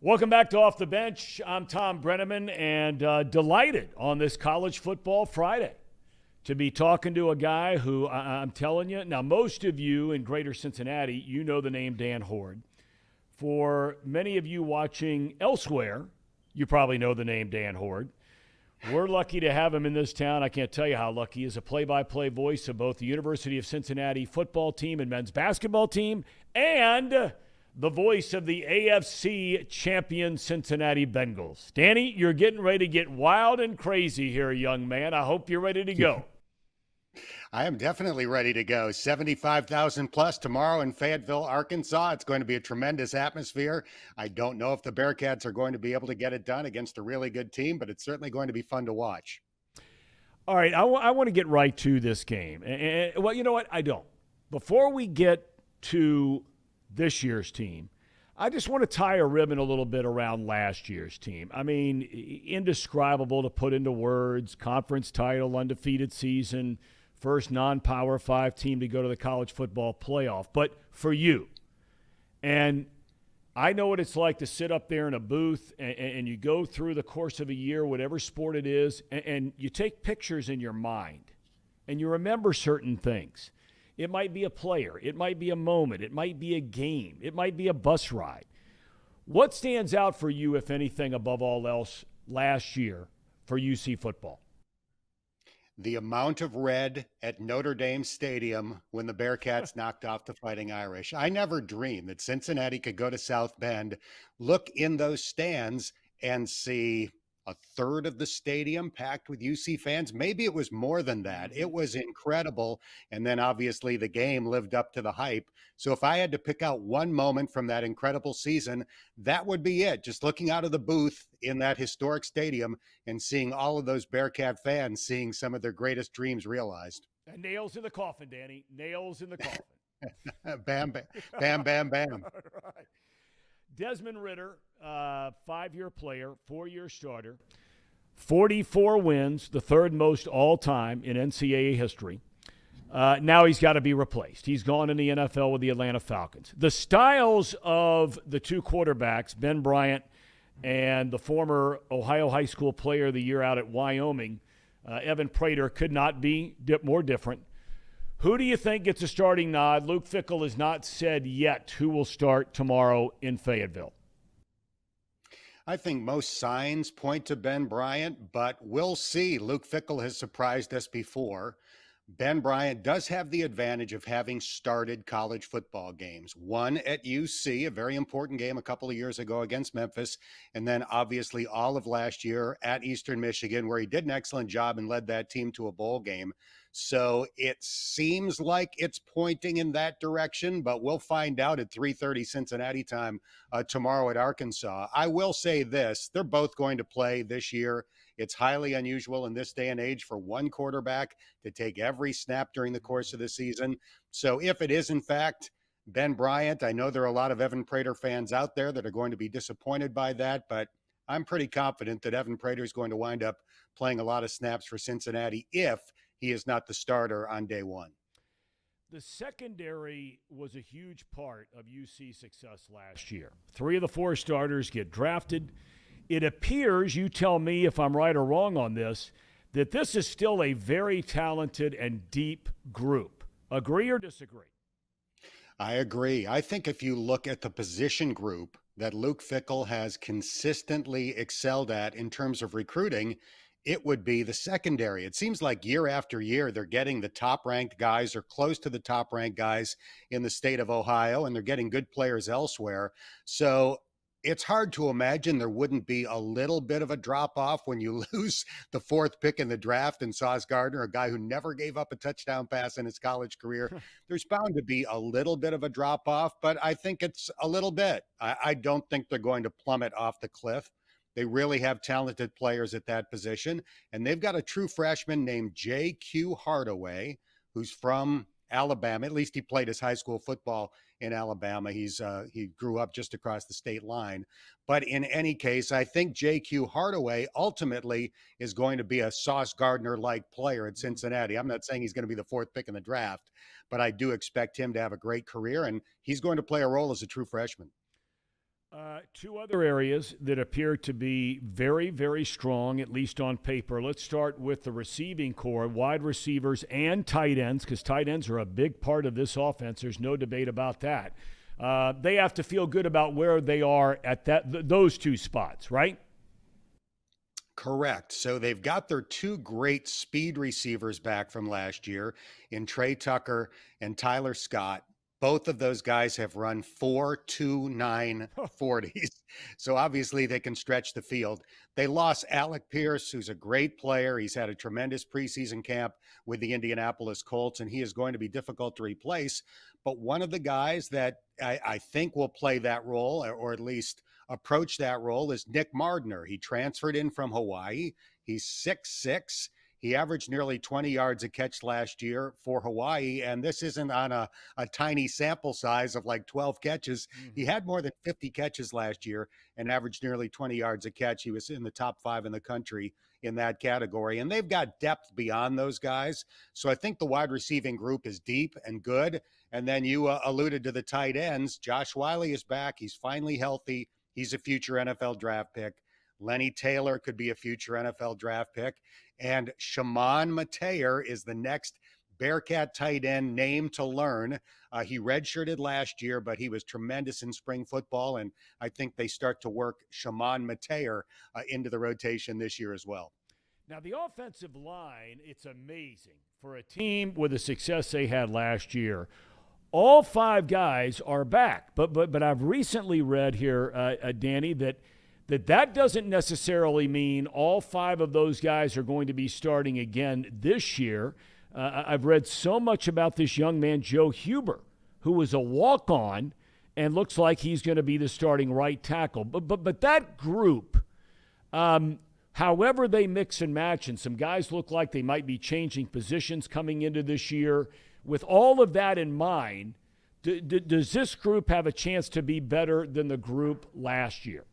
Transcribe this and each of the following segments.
Welcome back to Off the Bench. I'm Thom Brennaman, and delighted on this College Football Friday to be talking to a guy who I'm telling you, now most of you in greater Cincinnati, you know the name Dan Hoard. For many of you watching elsewhere, you probably know the name Dan Hoard. We're lucky to have him in this town. I can't tell you how lucky. He is a play-by-play voice of both the University of Cincinnati football team and men's basketball team, and the voice of the AFC champion Cincinnati Bengals. Danny, you're getting ready to get wild and crazy here, young man. I hope you're ready to go. I am definitely ready to go. 75,000 plus tomorrow in Fayetteville, Arkansas. It's going to be a tremendous atmosphere. I don't know if the Bearcats are going to be able to get it done against a really good team, but it's certainly going to be fun to watch. All right, I want to get right to this game. Well, you know what? I don't. Before we get to this year's team, I just want to tie a ribbon a little bit around last year's team. I mean, indescribable to put into words. Conference title, undefeated season, first non-Power 5 team to go to the college football playoff. But for you, and I know what it's like to sit up there in a booth and you go through the course of a year, whatever sport it is, and you take pictures in your mind and you remember certain things. It might be a player. It might be a moment. It might be a game. It might be a bus ride. What stands out for you, if anything, above all else, last year for UC football? The amount of red at Notre Dame Stadium when the Bearcats knocked off the Fighting Irish. I never dreamed that Cincinnati could go to South Bend, look in those stands, and see a third of the stadium packed with UC fans. Maybe it was more than that. It was incredible. And then obviously the game lived up to the hype. So if I had to pick out one moment from that incredible season, that would be it. Just looking out of the booth in that historic stadium and seeing all of those Bearcat fans seeing some of their greatest dreams realized. And nails in the coffin, Danny. Nails in the coffin. Bam, bam, bam, bam, bam. All right. Desmond Ridder, 5-year player, 4-year starter, 44 wins, the third most all-time in NCAA history. Now he's got to be replaced. He's gone in the NFL with the Atlanta Falcons. The styles of the two quarterbacks, Ben Bryant and the former Ohio High School Player of the Year out at Wyoming, Evan Prater, could not be more different. Who do you think gets a starting nod? Luke Fickell has not said yet who will start tomorrow in Fayetteville. I think most signs point to Ben Bryant, but we'll see. Luke Fickell has surprised us before. Ben Bryant does have the advantage of having started college football games. One at UC, a very important game a couple of years ago against Memphis, and then obviously all of last year at Eastern Michigan, where he did an excellent job and led that team to a bowl game. So it seems like it's pointing in that direction, but we'll find out at 3:30 Cincinnati time tomorrow at Arkansas. I will say this, they're both going to play this year. It's highly unusual in this day and age for one quarterback to take every snap during the course of the season. So if it is, in fact, Ben Bryant, I know there are a lot of Evan Prater fans out there that are going to be disappointed by that, but I'm pretty confident that Evan Prater is going to wind up playing a lot of snaps for Cincinnati if he is not the starter on day one. The secondary was a huge part of UC's success last year. 3 of the 4 starters get drafted. It appears, you tell me if I'm right or wrong on this, that this is still a very talented and deep group. Agree or disagree? I agree. I think if you look at the position group that Luke Fickell has consistently excelled at in terms of recruiting, it would be the secondary. It seems like year after year, they're getting the top-ranked guys or close to the top-ranked guys in the state of Ohio, and they're getting good players elsewhere. So it's hard to imagine there wouldn't be a little bit of a drop-off when you lose the 4th pick in the draft and Sauce Gardner, a guy who never gave up a touchdown pass in his college career. There's bound to be a little bit of a drop-off, but I think it's a little bit. I don't think they're going to plummet off the cliff. They really have talented players at that position. And they've got a true freshman named J.Q. Hardaway, who's from Alabama. At least he played his high school football in Alabama. He grew up just across the state line. But in any case, I think J.Q. Hardaway ultimately is going to be a Sauce Gardner-like player at Cincinnati. I'm not saying he's going to be the 4th pick in the draft, but I do expect him to have a great career, and he's going to play a role as a true freshman. Two other areas that appear to be very, very strong, at least on paper. Let's start with the receiving core, wide receivers and tight ends, because tight ends are a big part of this offense. There's no debate about that. They have to feel good about where they are at those two spots, right? Correct. So they've got their two great speed receivers back from last year in Trey Tucker and Tyler Scott. Both of those guys have run 4.29 40s. So obviously they can stretch the field. They lost Alec Pierce, who's a great player. He's had a tremendous preseason camp with the Indianapolis Colts, and he is going to be difficult to replace. But one of the guys that I think will play that role, or at least approach that role, is Nick Mardner. He transferred in from Hawaii. He's 6'6". He averaged nearly 20 yards a catch last year for Hawaii, and this isn't on a tiny sample size of like 12 catches. He had more than 50 catches last year and averaged nearly 20 yards a catch. He was in the top 5 in the country in that category, and they've got depth beyond those guys. So I think the wide receiving group is deep and good. And then you alluded to the tight ends. Josh Wiley is back. He's finally healthy. He's a future NFL draft pick. Lenny Taylor could be a future NFL draft pick. And Shimon Mateer is the next Bearcat tight end name to learn. He redshirted last year, but he was tremendous in spring football. And I think they start to work Shimon Mateer into the rotation this year as well. Now, the offensive line, it's amazing for a team with the success they had last year. All 5 guys are back, but I've recently read here, Danny, that doesn't necessarily mean all 5 of those guys are going to be starting again this year. I've read so much about this young man, Joe Huber, who was a walk-on and looks like he's going to be the starting right tackle. But that group, however they mix and match, and some guys look like they might be changing positions coming into this year. With all of that in mind, does this group have a chance to be better than the group last year?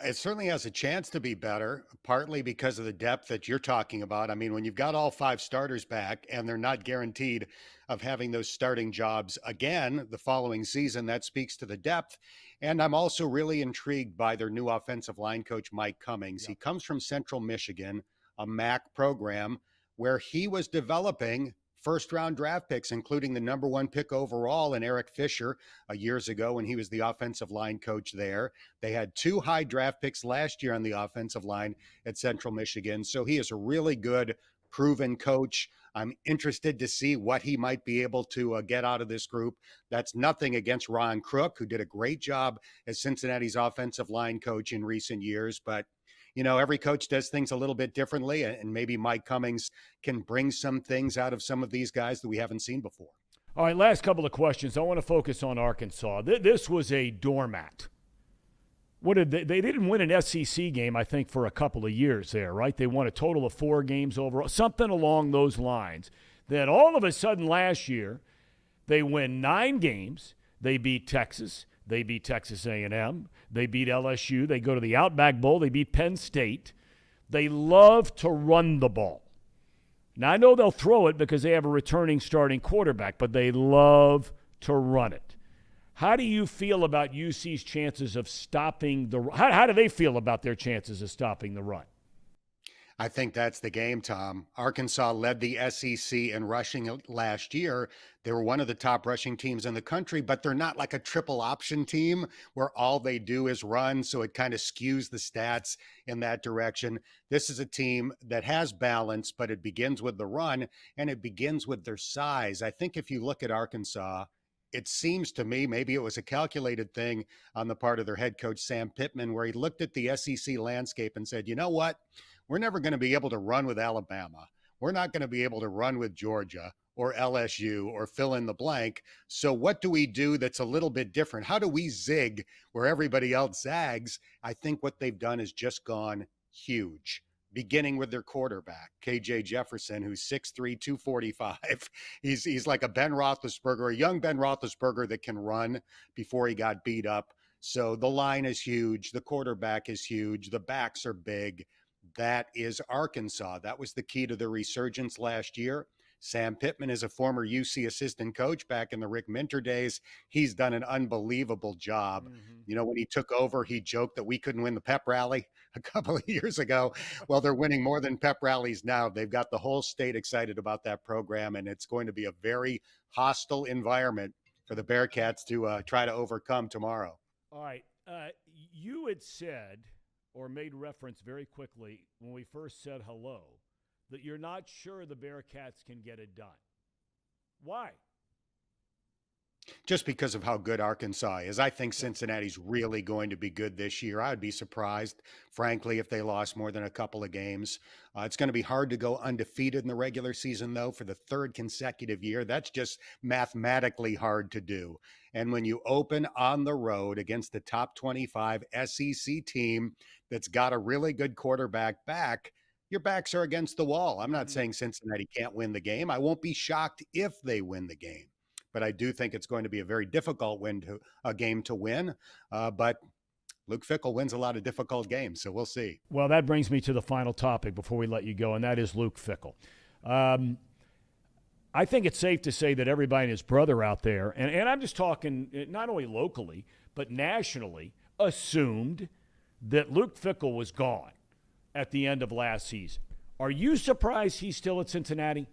It certainly has a chance to be better, partly because of the depth that you're talking about. I mean, when you've got all 5 starters back and they're not guaranteed of having those starting jobs again the following season, that speaks to the depth. And I'm also really intrigued by their new offensive line coach, Mike Cummings. Yep. He comes from Central Michigan, a MAC program, where he was developing first-round draft picks, including the number 1 pick overall in Eric Fisher years ago when he was the offensive line coach there. They had 2 high draft picks last year on the offensive line at Central Michigan. So he is a really good, proven coach. I'm interested to see what he might be able to get out of this group. That's nothing against Ron Crook, who did a great job as Cincinnati's offensive line coach in recent years, but you know, every coach does things a little bit differently, and maybe Mike Cummings can bring some things out of some of these guys that we haven't seen before. All right, last couple of questions. I want to focus on Arkansas. This was a doormat. What did they didn't win an SEC game, I think, for a couple of years there, right? They won a total of 4 games overall, something along those lines. Then all of a sudden last year, they win 9 games. They beat Texas. They beat Texas A&M. They beat LSU. They go to the Outback Bowl. They beat Penn State. They love to run the ball. Now, I know they'll throw it because they have a returning starting quarterback, but they love to run it. How do you feel about UC's chances of stopping the run? How do they feel about their chances of stopping the run? I think that's the game, Tom. Arkansas led the SEC in rushing last year. They were one of the top rushing teams in the country, but they're not like a triple option team where all they do is run, so it kind of skews the stats in that direction. This is a team that has balance, but it begins with the run, and it begins with their size. I think if you look at Arkansas, it seems to me, maybe it was a calculated thing on the part of their head coach, Sam Pittman, where he looked at the SEC landscape and said, you know what? We're never going to be able to run with Alabama. We're not going to be able to run with Georgia or LSU or fill in the blank. So what do we do that's a little bit different? How do we zig where everybody else zags? I think what they've done is just gone huge, beginning with their quarterback, KJ Jefferson, who's 6'3", 245. He's like a Ben Roethlisberger, a young Ben Roethlisberger that can run before he got beat up. So the line is huge. The quarterback is huge. The backs are big. That is Arkansas. That was the key to their resurgence last year. Sam Pittman is a former UC assistant coach back in the Rick Minter days. He's done an unbelievable job. Mm-hmm. You know, when he took over, he joked that we couldn't win the pep rally a couple of years ago. Well, they're winning more than pep rallies now. They've got the whole state excited about that program, and it's going to be a very hostile environment for the Bearcats to try to overcome tomorrow. All right. You had said or made reference very quickly when we first said hello that you're not sure the Bearcats can get it done. Why? Just because of how good Arkansas is. I think Cincinnati's really going to be good this year. I'd be surprised, frankly, if they lost more than a couple of games. It's going to be hard to go undefeated in the regular season, though, for the third consecutive year. That's just mathematically hard to do. And when you open on the road against the top 25 SEC team that's got a really good quarterback back, your backs are against the wall. I'm not saying Cincinnati can't win the game. I won't be shocked if they win the game. But I do think it's going to be a very difficult game to win. But Luke Fickell wins a lot of difficult games, so we'll see. Well, that brings me to the final topic before we let you go, and that is Luke Fickell. I think it's safe to say that everybody and his brother out there, and I'm just talking not only locally, but nationally, assumed that Luke Fickell was gone at the end of last season. Are you surprised he's still at Cincinnati?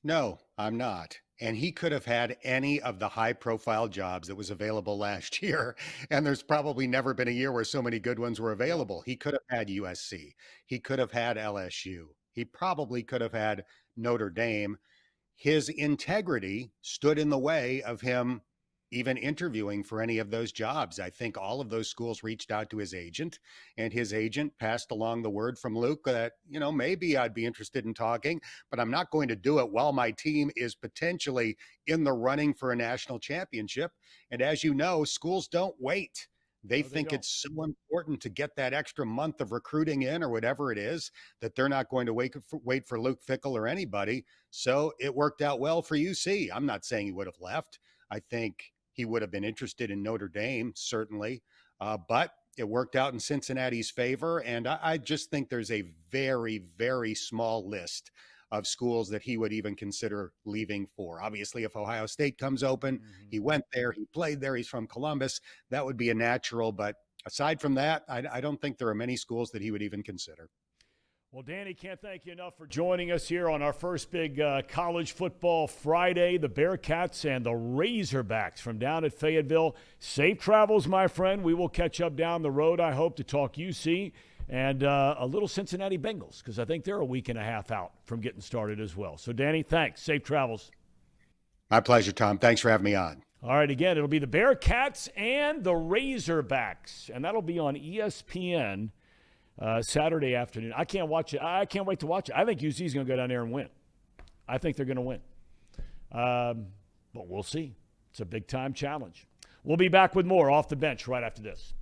No, I'm not. And he could have had any of the high-profile jobs that was available last year. And there's probably never been a year where so many good ones were available. He could have had USC. He could have had LSU. He probably could have had Notre Dame. His integrity stood in the way of him even interviewing for any of those jobs. I think all of those schools reached out to his agent, and his agent passed along the word from Luke that, maybe I'd be interested in talking, but I'm not going to do it while my team is potentially in the running for a national championship. And as you know, schools don't wait. They think it's so important to get that extra month of recruiting in or whatever it is that they're not going to wait for Luke Fickell or anybody. So it worked out well for UC. I'm not saying he would have left. I think he would have been interested in Notre Dame, certainly. But it worked out in Cincinnati's favor. And I just think there's a very, very small list of schools that he would even consider leaving for. Obviously, if Ohio State comes open, he went there, he played there, he's from Columbus, that would be a natural. But aside from that, I don't think there are many schools that he would even consider. Well, Danny, can't thank you enough for joining us here on our first big college football Friday. The Bearcats and the Razorbacks from down at Fayetteville. Safe travels, my friend. We will catch up down the road, I hope, to talk UC and a little Cincinnati Bengals, because I think they're a week and a half out from getting started as well. So, Danny, thanks. Safe travels. My pleasure, Tom. Thanks for having me on. All right, again, it'll be the Bearcats and the Razorbacks, and that'll be on ESPN Saturday afternoon. I can't watch it. I can't wait to watch it. I think UC is going to go down there and win. I think they're going to win. But we'll see. It's a big-time challenge. We'll be back with more Off the Bench right after this.